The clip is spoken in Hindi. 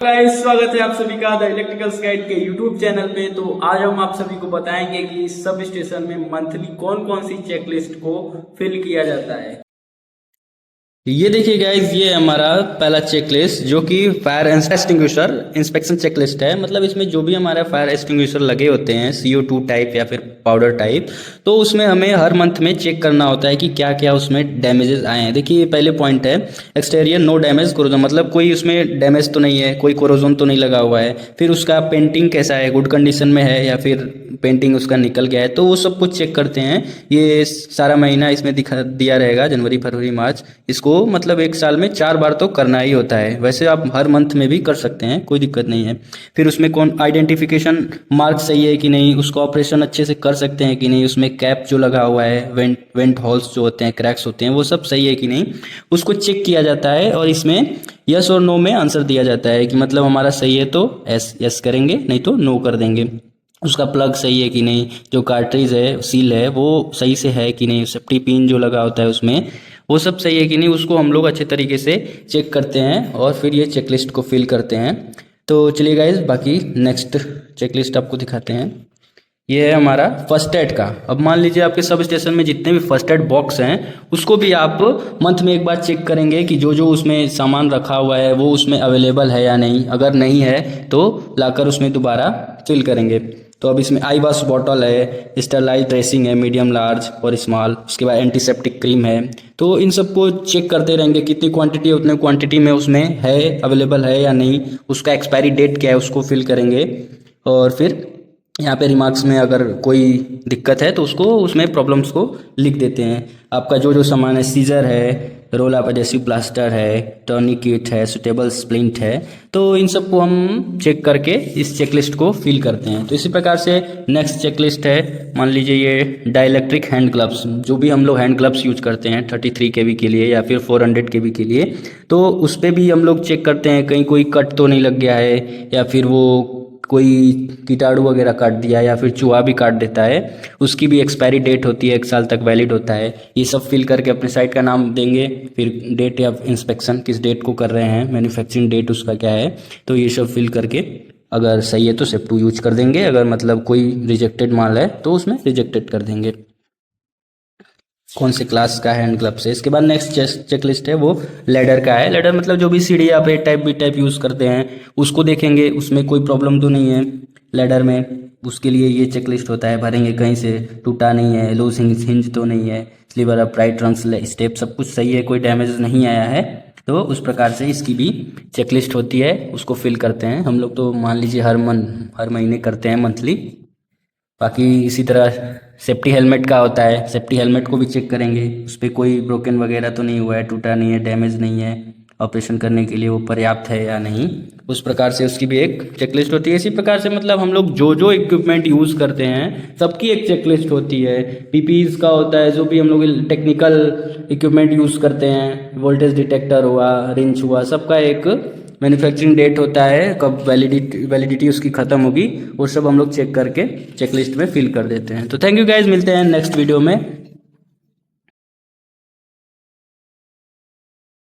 गाइस, स्वागत है आप सभी का द इलेक्ट्रिकल्स गाइड के यूट्यूब चैनल पे। तो आज हम आप सभी को बताएंगे कि सब स्टेशन में मंथली कौन कौन सी चेकलिस्ट को फिल किया जाता है। ये देखिए गाइज, ये हमारा पहला चेकलिस्ट जो कि फायर एक्सटिंग्विशर इंस्पेक्शन चेकलिस्ट है। मतलब इसमें जो भी हमारे फायर एक्सटिंग्विशर लगे होते हैं CO2 टाइप या फिर पाउडर टाइप, तो उसमें हमें हर मंथ में चेक करना होता है कि क्या क्या उसमें डैमेजेस आए हैं। देखिए, पहले पॉइंट है एक्सटीरियर नो डैमेज कोरोजन, मतलब कोई उसमें डैमेज तो नहीं है, कोई कोरोजन तो नहीं लगा हुआ है। फिर उसका पेंटिंग कैसा है, गुड कंडीशन में है या फिर पेंटिंग उसका निकल गया है, तो वो सब कुछ चेक करते हैं। ये सारा महीना इसमें दिखा दिया रहेगा, जनवरी फरवरी मार्च। इसको मतलब एक साल में 4 बार तो करना ही होता है। वैसे आप हर मंथ में भी कर सकते हैं, कोई दिक्कत नहीं है। फिर उसमें कौन आइडेंटिफिकेशन मार्क सही है कि नहीं, उसको ऑपरेशन अच्छे से कर सकते हैं कि नहीं, उसमें कैप जो लगा हुआ है, वेंट होल्स जो होते हैं, क्रैक्स होते हैं, वो सब सही है कि नहीं, उसको चेक किया जाता है। और इसमें यस और नो में आंसर दिया जाता है कि मतलब हमारा सही है तो यस करेंगे, नहीं तो नो कर देंगे। उसका प्लग सही है कि नहीं, जो कार्ट्रिज है, सील है, वो सही से है कि नहीं, सेफ्टी पिन जो लगा होता है उसमें वो सब सही है कि नहीं, उसको हम लोग अच्छे तरीके से चेक करते हैं और फिर ये चेकलिस्ट को फिल करते हैं। तो चलिए गाइस, बाकी नेक्स्ट चेकलिस्ट आपको दिखाते हैं। ये है हमारा फर्स्ट एड का। अब मान लीजिए आपके सब स्टेशन में जितने भी फर्स्ट एड बॉक्स हैं, उसको भी आप मंथ में एक बार चेक करेंगे कि जो जो उसमें सामान रखा हुआ है वो उसमें अवेलेबल है या नहीं। अगर नहीं है तो लाकर उसमें दोबारा फिल करेंगे। तो अब इसमें आई वॉश बॉटल है, स्टरलाइज ड्रेसिंग है, मीडियम लार्ज और स्मॉल, उसके बाद एंटीसेप्टिक क्रीम है। तो इन सबको चेक करते रहेंगे, कितनी क्वांटिटी है उतने क्वांटिटी में उसमें है, अवेलेबल है या नहीं। उसका एक्सपायरी डेट क्या है उसको फिल करेंगे। और फिर यहाँ पे रिमार्क्स में अगर कोई दिक्कत है तो उसको उसमें प्रॉब्लम्स को लिख देते हैं। आपका जो जो सामान है, सीजर है, रोल ऑफ एडेसिव प्लास्टर है, टर्निकेट है, सुटेबल स्प्लिंट है, तो इन सबको हम चेक करके इस चेकलिस्ट को फिल करते हैं। तो इसी प्रकार से नेक्स्ट चेकलिस्ट है, मान लीजिए ये डाइलेक्ट्रिक हैंड ग्लव्स, जो भी हम लोग हैंड ग्लव्स यूज करते हैं 33 kV के लिए या फिर 400 kV के लिए, तो उस पर भी हम लोग चेक करते हैं कहीं कोई कट तो नहीं लग गया है या फिर वो कोई कीटाणु वगैरह काट दिया या फिर चूहा भी काट देता है। उसकी भी एक्सपायरी डेट होती है, 1 साल तक वैलिड होता है। ये सब फिल करके अपने साइट का नाम देंगे, फिर डेट ऑफ इंस्पेक्शन, किस डेट को कर रहे हैं, मैन्युफैक्चरिंग डेट उसका क्या है, तो ये सब फिल करके अगर सही है तो सेप2 यूज कर देंगे। अगर मतलब कोई रिजेक्टेड माल है तो उसमें रिजेक्टेड कर देंगे। कौन से क्लास का हैंड ग्लव्स है। इसके बाद नेक्स्ट चेकलिस्ट है वो लेडर का है। लेडर मतलब जो भी सीढ़ी आप ए टाइप बी टाइप यूज़ करते हैं उसको देखेंगे, उसमें कोई प्रॉब्लम तो नहीं है लेडर में। उसके लिए ये चेकलिस्ट होता है, भरेंगे कहीं से टूटा नहीं है, लूज हिंज तो नहीं है, स्लीवर अपराइट ट्रंक स्टेप सब कुछ सही है, कोई डैमेज नहीं आया है। तो उस प्रकार से इसकी भी चेकलिस्ट होती है, उसको फिल करते हैं हम लोग। तो मान लीजिए हर महीने करते हैं, मंथली। बाकी इसी तरह सेफ्टी हेलमेट का होता है, सेफ्टी हेलमेट को भी चेक करेंगे, उस पर कोई ब्रोकन वगैरह तो नहीं हुआ है, टूटा नहीं है, डैमेज नहीं है, ऑपरेशन करने के लिए वो पर्याप्त है या नहीं। उस प्रकार से उसकी भी एक चेकलिस्ट होती है। इसी प्रकार से मतलब हम लोग जो जो इक्विपमेंट यूज़ करते हैं सबकी एक चेकलिस्ट होती है। पीपीज का होता है, जो भी हम लोग टेक्निकल इक्विपमेंट यूज़ करते हैं, वोल्टेज डिटेक्टर हुआ, रिंच हुआ, सबका एक मैन्युफैक्चरिंग डेट होता है, कब वैलिडिटी उसकी ख़त्म होगी, वो सब हम लोग चेक करके चेकलिस्ट में फिल कर देते हैं। तो थैंक यू गाइज, मिलते हैं नेक्स्ट वीडियो में।